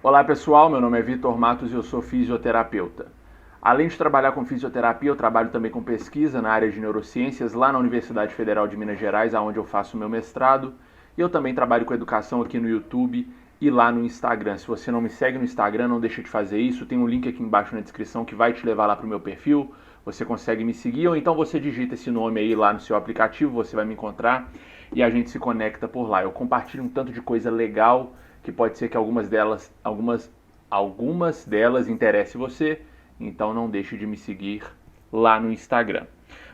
Olá pessoal, meu nome é Vitor Matos e eu sou fisioterapeuta. Além de trabalhar com fisioterapia, eu trabalho também com pesquisa na área de neurociências lá na Universidade Federal de Minas Gerais, onde eu faço o meu mestrado. E eu também trabalho com educação aqui no YouTube e lá no Instagram. Se você não me segue no Instagram, não deixa de fazer isso. Tem um link aqui embaixo na descrição que vai te levar lá para o meu perfil. Você consegue me seguir ou então você digita esse nome aí lá no seu aplicativo, você vai me encontrar e a gente se conecta por lá. Eu compartilho um tanto de coisa legal que pode ser que algumas delas interesse você, então não deixe de me seguir lá no Instagram.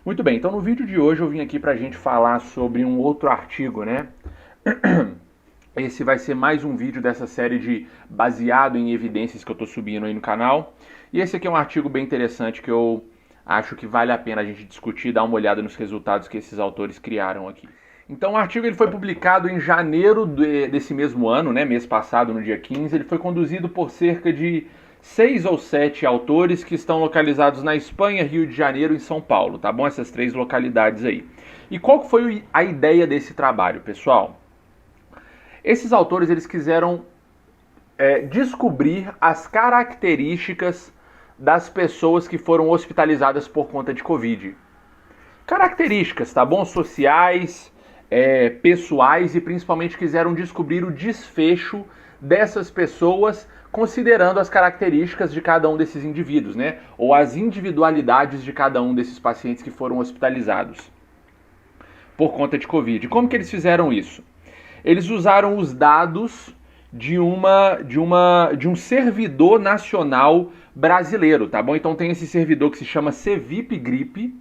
Muito bem, então no vídeo de hoje eu vim aqui pra gente falar sobre um outro artigo, né? Esse vai ser mais um vídeo dessa série de baseado em evidências que eu tô subindo aí no canal. E esse aqui é um artigo bem interessante que eu acho que vale a pena a gente discutir e dar uma olhada nos resultados que esses autores criaram aqui. Então o artigo ele foi publicado em janeiro desse mesmo ano, né, mês passado, no dia 15. Ele foi conduzido por cerca de 6 ou 7 autores que estão localizados na Espanha, Rio de Janeiro e São Paulo, tá bom? Essas 3 localidades aí. E qual foi a ideia desse trabalho, pessoal? Esses autores eles quiseram descobrir as características das pessoas que foram hospitalizadas por conta de Covid. Características, tá bom? Sociais, pessoais, e principalmente quiseram descobrir o desfecho dessas pessoas considerando as características de cada um desses indivíduos, né? Ou as individualidades de cada um desses pacientes que foram hospitalizados por conta de Covid. Como que eles fizeram isso? Eles usaram os dados de um servidor nacional brasileiro, tá bom? Então tem esse servidor que se chama CVIP-GRIP,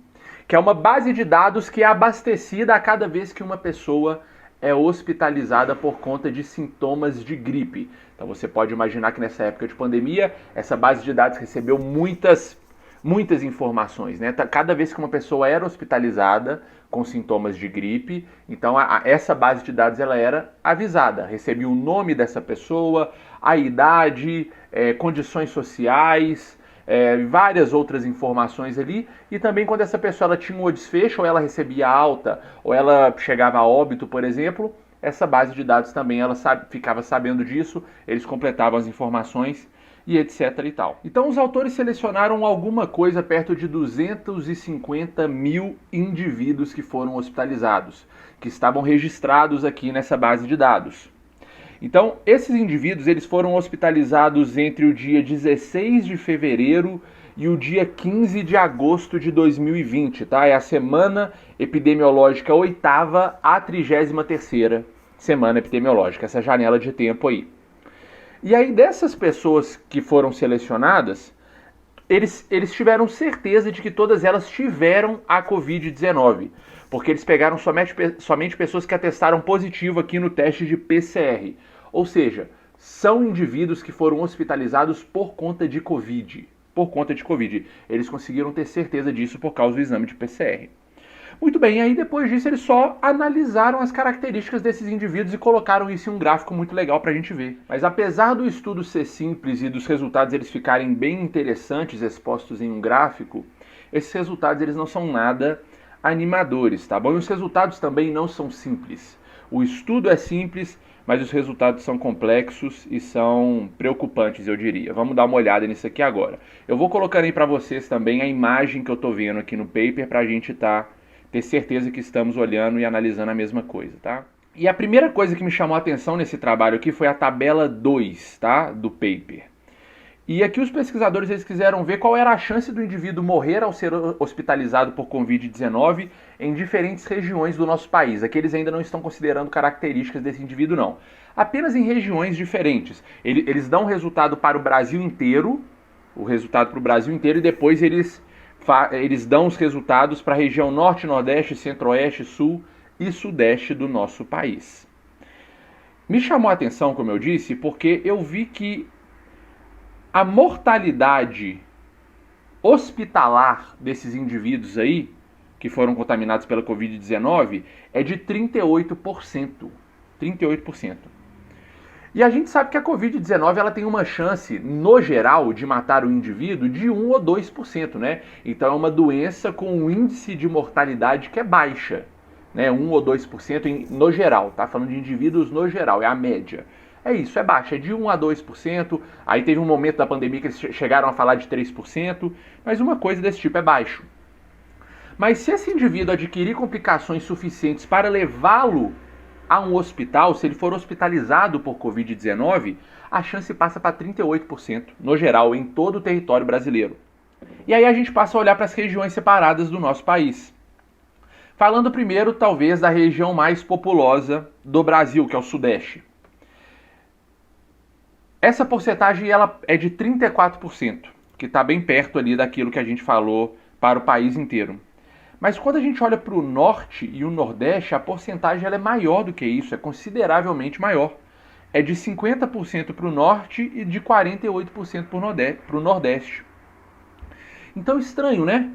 que é uma base de dados que é abastecida a cada vez que uma pessoa é hospitalizada por conta de sintomas de gripe. Então você pode imaginar que nessa época de pandemia, essa base de dados recebeu muitas informações, né? Cada vez que uma pessoa era hospitalizada com sintomas de gripe, então essa base de dados ela era avisada, recebia o nome dessa pessoa, a idade, condições sociais, várias outras informações ali, e também quando essa pessoa ela tinha um desfecho, ou ela recebia alta, ou ela chegava a óbito, por exemplo, essa base de dados também ela ficava sabendo disso, eles completavam as informações e etc e tal. Então os autores selecionaram alguma coisa perto de 250 mil indivíduos que foram hospitalizados, que estavam registrados aqui nessa base de dados. Então, esses indivíduos eles foram hospitalizados entre o dia 16 de fevereiro e o dia 15 de agosto de 2020, tá? É a semana epidemiológica 8ª à 33ª semana epidemiológica, essa janela de tempo aí. E aí, dessas pessoas que foram selecionadas, eles tiveram certeza de que todas elas tiveram a Covid-19, porque eles pegaram somente pessoas que atestaram positivo aqui no teste de PCR. Ou seja, são indivíduos que foram hospitalizados por conta de Covid. Por conta de Covid. Eles conseguiram ter certeza disso por causa do exame de PCR. Muito bem, e aí depois disso eles só analisaram as características desses indivíduos e colocaram isso em um gráfico muito legal para a gente ver. Mas apesar do estudo ser simples e dos resultados eles ficarem bem interessantes expostos em um gráfico, esses resultados eles não são nada animadores, tá bom? E os resultados também não são simples. O estudo é simples, mas os resultados são complexos e são preocupantes, eu diria. Vamos dar uma olhada nisso aqui agora. Eu vou colocando aí para vocês também a imagem que eu estou vendo aqui no paper para a gente ter certeza que estamos olhando e analisando a mesma coisa, tá? E a primeira coisa que me chamou a atenção nesse trabalho aqui foi a tabela 2, tá? Do paper. E aqui os pesquisadores eles quiseram ver qual era a chance do indivíduo morrer ao ser hospitalizado por Covid-19 em diferentes regiões do nosso país. Aqui eles ainda não estão considerando características desse indivíduo, não. Apenas em regiões diferentes. Eles dão o resultado para o Brasil inteiro, e depois eles dão os resultados para a região norte, nordeste, centro-oeste, sul e sudeste do nosso país. Me chamou a atenção, como eu disse, porque eu vi que a mortalidade hospitalar desses indivíduos aí, que foram contaminados pela Covid-19, é de 38%. 38%. E a gente sabe que a Covid-19 ela tem uma chance, no geral, de matar o indivíduo de 1 ou 2%, né? Então é uma doença com um índice de mortalidade que é baixa, né? 1 ou 2% no geral, tá? Falando de indivíduos no geral, é a média. É isso, é baixa, é de 1 a 2%. Aí teve um momento da pandemia que eles chegaram a falar de 3%, mas uma coisa desse tipo é baixo. Mas se esse indivíduo adquirir complicações suficientes para levá-lo a um hospital, se ele for hospitalizado por Covid-19, a chance passa para 38%, no geral, em todo o território brasileiro. E aí a gente passa a olhar para as regiões separadas do nosso país. Falando primeiro, talvez, da região mais populosa do Brasil, que é o Sudeste. Essa porcentagem ela é de 34%, que está bem perto ali daquilo que a gente falou para o país inteiro. Mas quando a gente olha para o Norte e o Nordeste, a porcentagem ela é maior do que isso, é consideravelmente maior. É de 50% para o Norte e de 48% para o Nordeste. Então, estranho, né?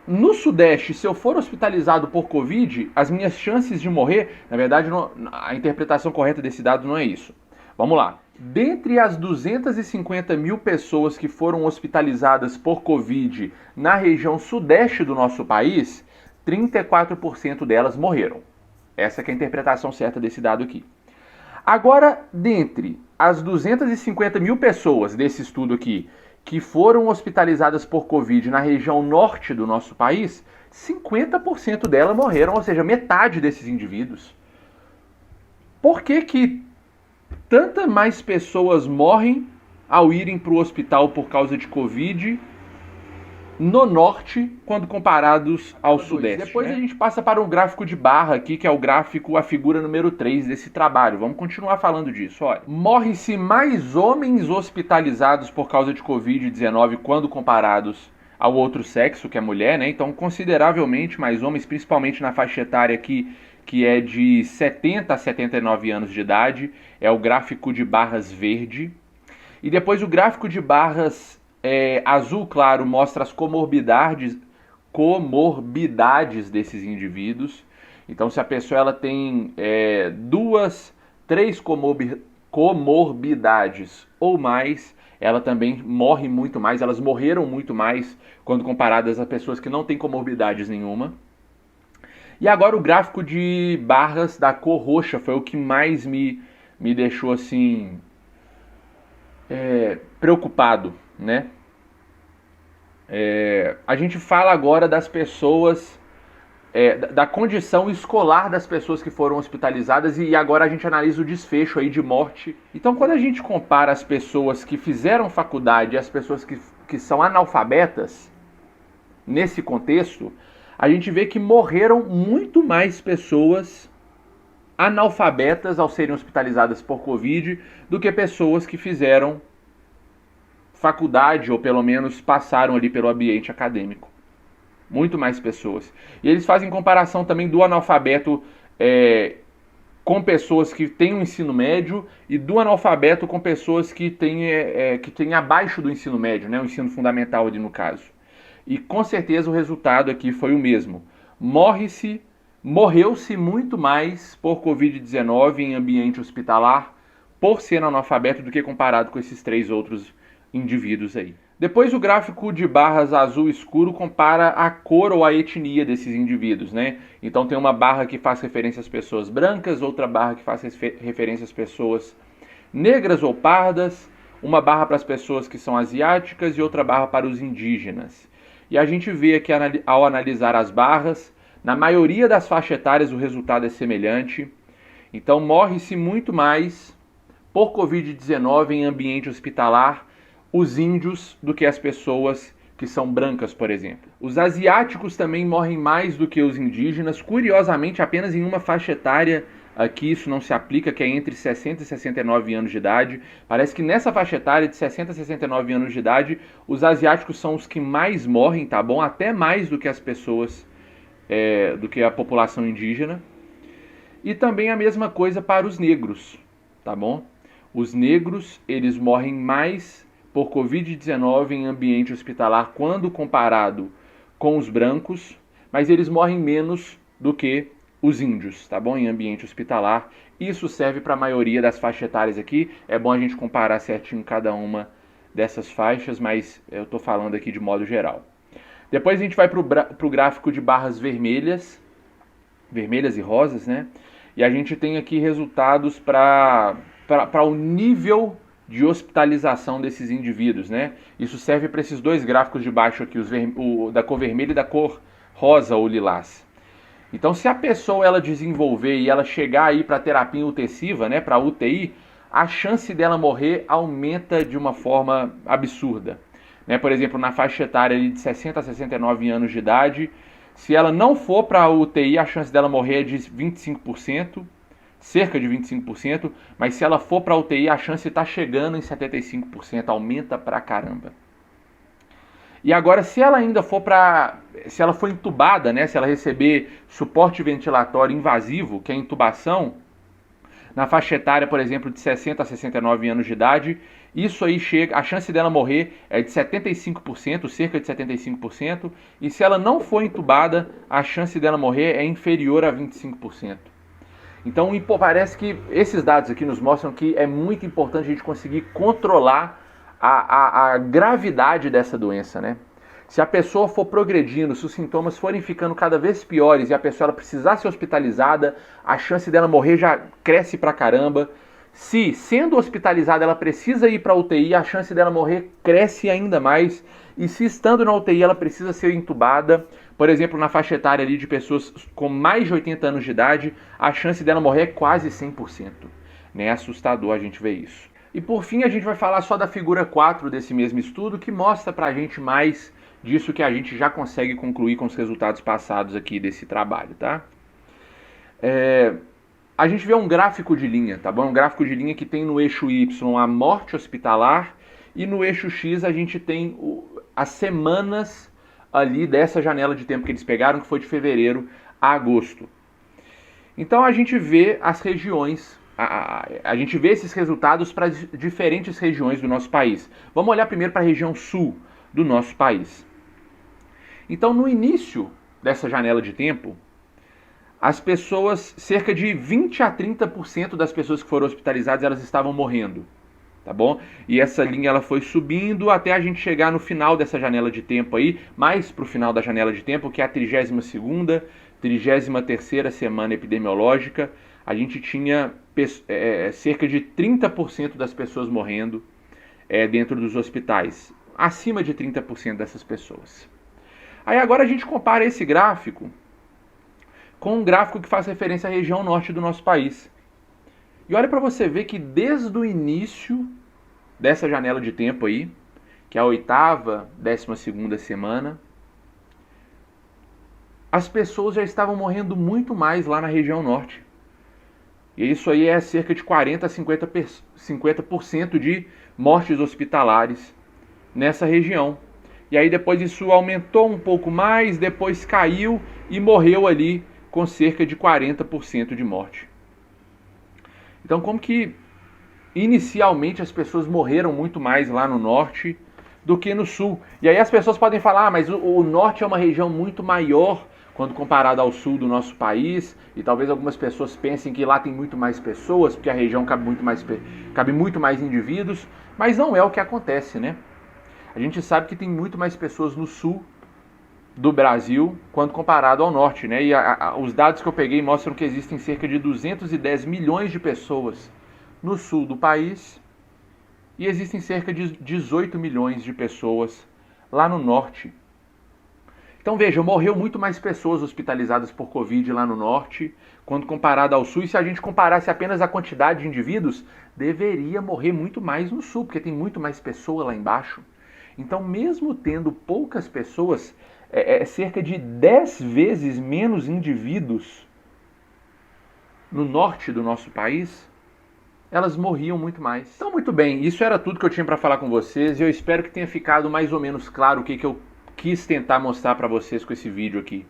No Sudeste, se eu for hospitalizado por Covid, as minhas chances de morrer, na verdade, a interpretação correta desse dado não é isso. Vamos lá. Dentre as 250 mil pessoas que foram hospitalizadas por Covid na região sudeste do nosso país, 34% delas morreram. Essa que é a interpretação certa desse dado aqui. Agora, dentre as 250 mil pessoas desse estudo aqui que foram hospitalizadas por Covid na região norte do nosso país, 50% delas morreram, ou seja, metade desses indivíduos. Por que tantas mais pessoas morrem ao irem para o hospital por causa de Covid no norte, quando comparados ao sudeste? Depois a gente passa para um gráfico de barra aqui, que é o gráfico, a figura número 3 desse trabalho. Vamos continuar falando disso. Olha, morre-se mais homens hospitalizados por causa de Covid-19 quando comparados ao outro sexo, que é mulher, né? Então, consideravelmente mais homens, principalmente na faixa etária aqui, que é de 70 a 79 anos de idade, é o gráfico de barras verde. E depois o gráfico de barras azul claro mostra as comorbidades desses indivíduos. Então, se a pessoa ela tem 2, 3 comorbidades ou mais, ela também morre muito mais, elas morreram muito mais quando comparadas a pessoas que não têm comorbidades nenhuma. E agora o gráfico de barras da cor roxa foi o que mais me deixou assim preocupado, né? A gente fala agora das pessoas, da condição escolar das pessoas que foram hospitalizadas e agora a gente analisa o desfecho aí de morte. Então, quando a gente compara as pessoas que fizeram faculdade e as pessoas que são analfabetas, nesse contexto, a gente vê que morreram muito mais pessoas analfabetas ao serem hospitalizadas por Covid do que pessoas que fizeram faculdade ou pelo menos passaram ali pelo ambiente acadêmico. Muito mais pessoas. E eles fazem comparação também do analfabeto com pessoas que têm o ensino médio e do analfabeto com pessoas que têm abaixo do ensino médio, né, o ensino fundamental ali no caso. E com certeza o resultado aqui foi o mesmo. Morreu-se muito mais por Covid-19 em ambiente hospitalar por ser analfabeto do que comparado com esses 3 outros indivíduos aí. Depois o gráfico de barras azul escuro compara a cor ou a etnia desses indivíduos, né? Então tem uma barra que faz referência às pessoas brancas, outra barra que faz referência às pessoas negras ou pardas, uma barra para as pessoas que são asiáticas e outra barra para os indígenas. E a gente vê aqui, ao analisar as barras, na maioria das faixas etárias o resultado é semelhante. Então morre-se muito mais por Covid-19 em ambiente hospitalar os índios do que as pessoas que são brancas, por exemplo. Os asiáticos também morrem mais do que os indígenas, curiosamente apenas em uma faixa etária. Aqui isso não se aplica, que é entre 60 e 69 anos de idade. Parece que nessa faixa etária de 60 a 69 anos de idade, os asiáticos são os que mais morrem, tá bom? Até mais do que as pessoas, do que a população indígena. E também a mesma coisa para os negros, tá bom? Os negros, eles morrem mais por Covid-19 em ambiente hospitalar quando comparado com os brancos, mas eles morrem menos do que os índios, tá bom? Em ambiente hospitalar. Isso serve para a maioria das faixas etárias aqui. É bom a gente comparar certinho cada uma dessas faixas, mas eu estou falando aqui de modo geral. Depois a gente vai para o gráfico de barras vermelhas e rosas, né? e a gente tem aqui resultados para o nível de hospitalização desses indivíduos, né? Isso serve para esses dois gráficos de baixo aqui, o da cor vermelha e da cor rosa ou lilás. Então, se a pessoa ela desenvolver e ela chegar aí para terapia intensiva, né, para UTI, a chance dela morrer aumenta de uma forma absurda. Né? Por exemplo, na faixa etária ali de 60 a 69 anos de idade, se ela não for para a UTI, a chance dela morrer é de 25%, cerca de 25%, mas se ela for para a UTI, a chance está chegando em 75%, aumenta pra caramba. E agora, se ela ainda for se ela for entubada, né, se ela receber suporte ventilatório invasivo, que é a intubação, na faixa etária, por exemplo, de 60 a 69 anos de idade, isso aí a chance dela morrer é de 75%, cerca de 75%, e se ela não for entubada, a chance dela morrer é inferior a 25%. Então, parece que esses dados aqui nos mostram que é muito importante a gente conseguir controlar a gravidade dessa doença, né? Se a pessoa for progredindo, se os sintomas forem ficando cada vez piores e a pessoa ela precisar ser hospitalizada, a chance dela morrer já cresce pra caramba. Se, sendo hospitalizada, ela precisa ir para a UTI, a chance dela morrer cresce ainda mais. E se estando na UTI, ela precisa ser entubada, por exemplo, na faixa etária ali de pessoas com mais de 80 anos de idade, a chance dela morrer é quase 100%. É assustador a gente ver isso. E por fim, a gente vai falar só da figura 4 desse mesmo estudo, que mostra pra gente mais disso que a gente já consegue concluir com os resultados passados aqui desse trabalho, tá? A gente vê um gráfico de linha, tá bom? Um gráfico de linha que tem no eixo Y a morte hospitalar e no eixo X a gente tem as semanas ali dessa janela de tempo que eles pegaram, que foi de fevereiro a agosto. Então a gente vê as regiões, a gente vê esses resultados para diferentes regiões do nosso país. Vamos olhar primeiro para a região sul do nosso país. Então no início dessa janela de tempo, as pessoas, cerca de 20 a 30% das pessoas que foram hospitalizadas, elas estavam morrendo, tá bom? E essa linha ela foi subindo até a gente chegar no final dessa janela de tempo aí, mais pro final da janela de tempo, que é a 32ª, 33ª semana epidemiológica, a gente tinha cerca de 30% das pessoas morrendo dentro dos hospitais, acima de 30% dessas pessoas. Aí agora a gente compara esse gráfico com um gráfico que faz referência à região norte do nosso país. E olha para você ver que desde o início dessa janela de tempo aí, que é a 8ª, 12ª semana, as pessoas já estavam morrendo muito mais lá na região norte. E isso aí é cerca de 40 a 50% de mortes hospitalares nessa região. E aí depois isso aumentou um pouco mais, depois caiu e morreu ali com cerca de 40% de morte. Então, como que inicialmente as pessoas morreram muito mais lá no norte do que no sul? E aí as pessoas podem falar, mas o norte é uma região muito maior quando comparado ao sul do nosso país, e talvez algumas pessoas pensem que lá tem muito mais pessoas, porque a região cabe muito mais indivíduos, mas não é o que acontece, né? A gente sabe que tem muito mais pessoas no sul do Brasil quando comparado ao norte, né? E os dados que eu peguei mostram que existem cerca de 210 milhões de pessoas no sul do país e existem cerca de 18 milhões de pessoas lá no norte. Então veja, morreu muito mais pessoas hospitalizadas por Covid lá no norte quando comparado ao sul, e se a gente comparasse apenas a quantidade de indivíduos, deveria morrer muito mais no sul, porque tem muito mais pessoas lá embaixo. Então, mesmo tendo poucas pessoas, cerca de 10 vezes menos indivíduos no norte do nosso país, elas morriam muito mais. Então, muito bem, isso era tudo que eu tinha para falar com vocês, e eu espero que tenha ficado mais ou menos claro o que eu quis tentar mostrar para vocês com esse vídeo aqui.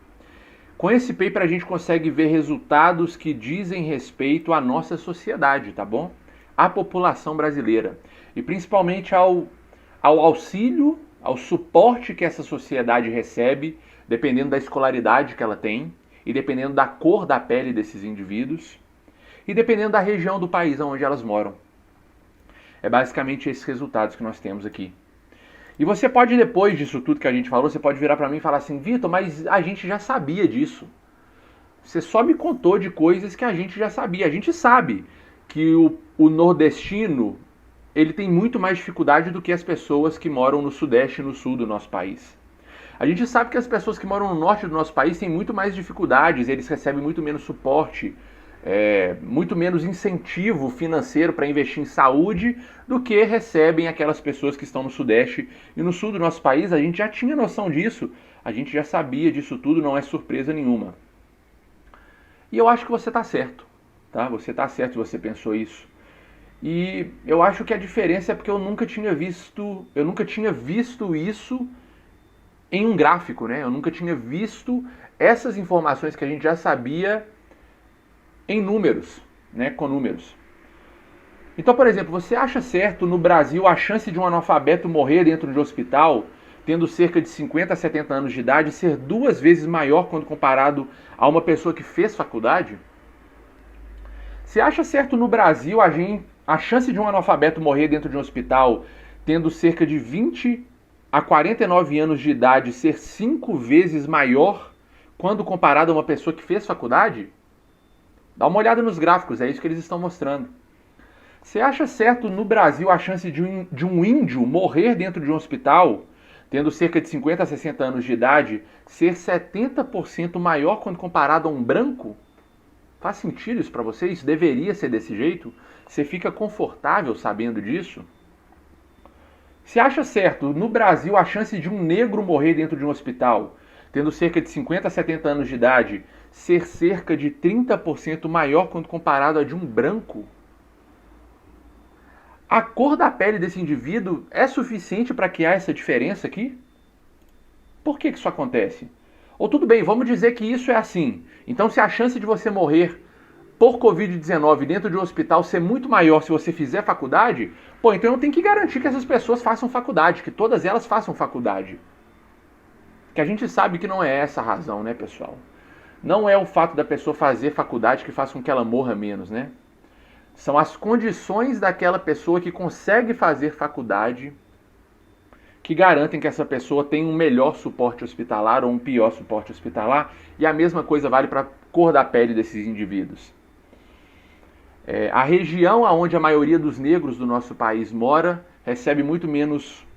Com esse paper a gente consegue ver resultados que dizem respeito à nossa sociedade, tá bom? À população brasileira. E principalmente ao auxílio, ao suporte que essa sociedade recebe, dependendo da escolaridade que ela tem, e dependendo da cor da pele desses indivíduos, e dependendo da região do país onde elas moram. É basicamente esses resultados que nós temos aqui. E você pode, depois disso tudo que a gente falou, você pode virar para mim e falar assim, Vitor, mas a gente já sabia disso. Você só me contou de coisas que a gente já sabia. A gente sabe que o nordestino, ele tem muito mais dificuldade do que as pessoas que moram no sudeste e no sul do nosso país. A gente sabe que as pessoas que moram no norte do nosso país têm muito mais dificuldades, eles recebem muito menos suporte, muito menos incentivo financeiro para investir em saúde do que recebem aquelas pessoas que estão no sudeste e no sul do nosso país. A gente já tinha noção disso, a gente já sabia disso tudo, não é surpresa nenhuma. E eu acho que você está certo, tá? Você está certo se você pensou isso. E eu acho que a diferença é porque eu nunca tinha visto isso em um gráfico, né? Eu nunca tinha visto essas informações que a gente já sabia em números, né? Com números. Então, por exemplo, você acha certo no Brasil a chance de um analfabeto morrer dentro de um hospital, tendo cerca de 50 a 70 anos de idade, ser 2 vezes maior quando comparado a uma pessoa que fez faculdade? Você acha certo no Brasil a chance de um analfabeto morrer dentro de um hospital, tendo cerca de 20 a 49 anos de idade, ser 5 vezes maior quando comparado a uma pessoa que fez faculdade? Dá uma olhada nos gráficos, é isso que eles estão mostrando. Você acha certo no Brasil a chance de um índio morrer dentro de um hospital, tendo cerca de 50 a 60 anos de idade, ser 70% maior quando comparado a um branco? Faz sentido isso para você? Isso deveria ser desse jeito? Você fica confortável sabendo disso? Você acha certo no Brasil a chance de um negro morrer dentro de um hospital, tendo cerca de 50 a 70 anos de idade, ser cerca de 30% maior quando comparado a de um branco? A cor da pele desse indivíduo é suficiente para criar essa diferença aqui? Por que isso acontece? Ou tudo bem, vamos dizer que isso é assim. Então, se a chance de você morrer por Covid-19 dentro de um hospital ser muito maior se você fizer faculdade, então eu tenho que garantir que essas pessoas façam faculdade, que todas elas façam faculdade. Que a gente sabe que não é essa a razão, né, pessoal? Não é o fato da pessoa fazer faculdade que faz com que ela morra menos, né? São as condições daquela pessoa que consegue fazer faculdade que garantem que essa pessoa tenha um melhor suporte hospitalar ou um pior suporte hospitalar, e a mesma coisa vale para a cor da pele desses indivíduos. A região onde a maioria dos negros do nosso país mora recebe muito menos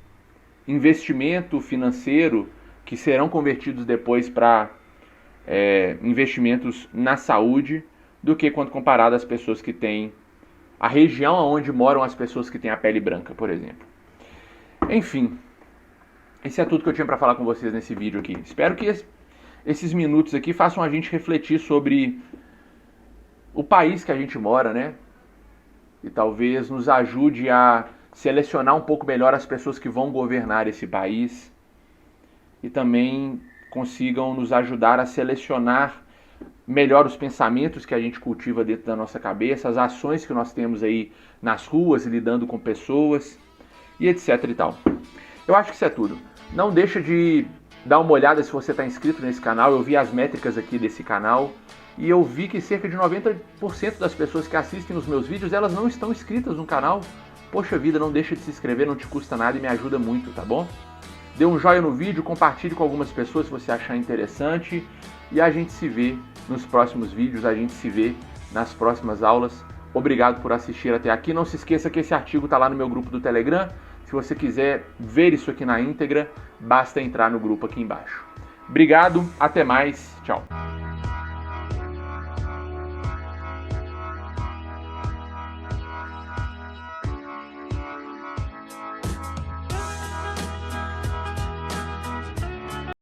investimento financeiro que serão convertidos depois para investimentos na saúde do que quando comparado às pessoas que têm a região onde moram as pessoas que têm a pele branca, por exemplo. Enfim, esse é tudo que eu tinha para falar com vocês nesse vídeo aqui. Espero que esses minutos aqui façam a gente refletir sobre o país que a gente mora, né? E talvez nos ajude a selecionar um pouco melhor as pessoas que vão governar esse país e também consigam nos ajudar a selecionar melhor os pensamentos que a gente cultiva dentro da nossa cabeça, as ações que nós temos aí nas ruas, lidando com pessoas e etc e tal. Eu acho que isso é tudo. Não deixa de dar uma olhada se você está inscrito nesse canal. Eu vi as métricas aqui desse canal e eu vi que cerca de 90% das pessoas que assistem os meus vídeos, elas não estão inscritas no canal. Poxa vida, não deixa de se inscrever, não te custa nada e me ajuda muito, tá bom? Dê um joinha no vídeo, compartilhe com algumas pessoas se você achar interessante e a gente se vê nos próximos vídeos, a gente se vê nas próximas aulas. Obrigado por assistir até aqui. Não se esqueça que esse artigo está lá no meu grupo do Telegram. Se você quiser ver isso aqui na íntegra, basta entrar no grupo aqui embaixo. Obrigado, até mais, tchau.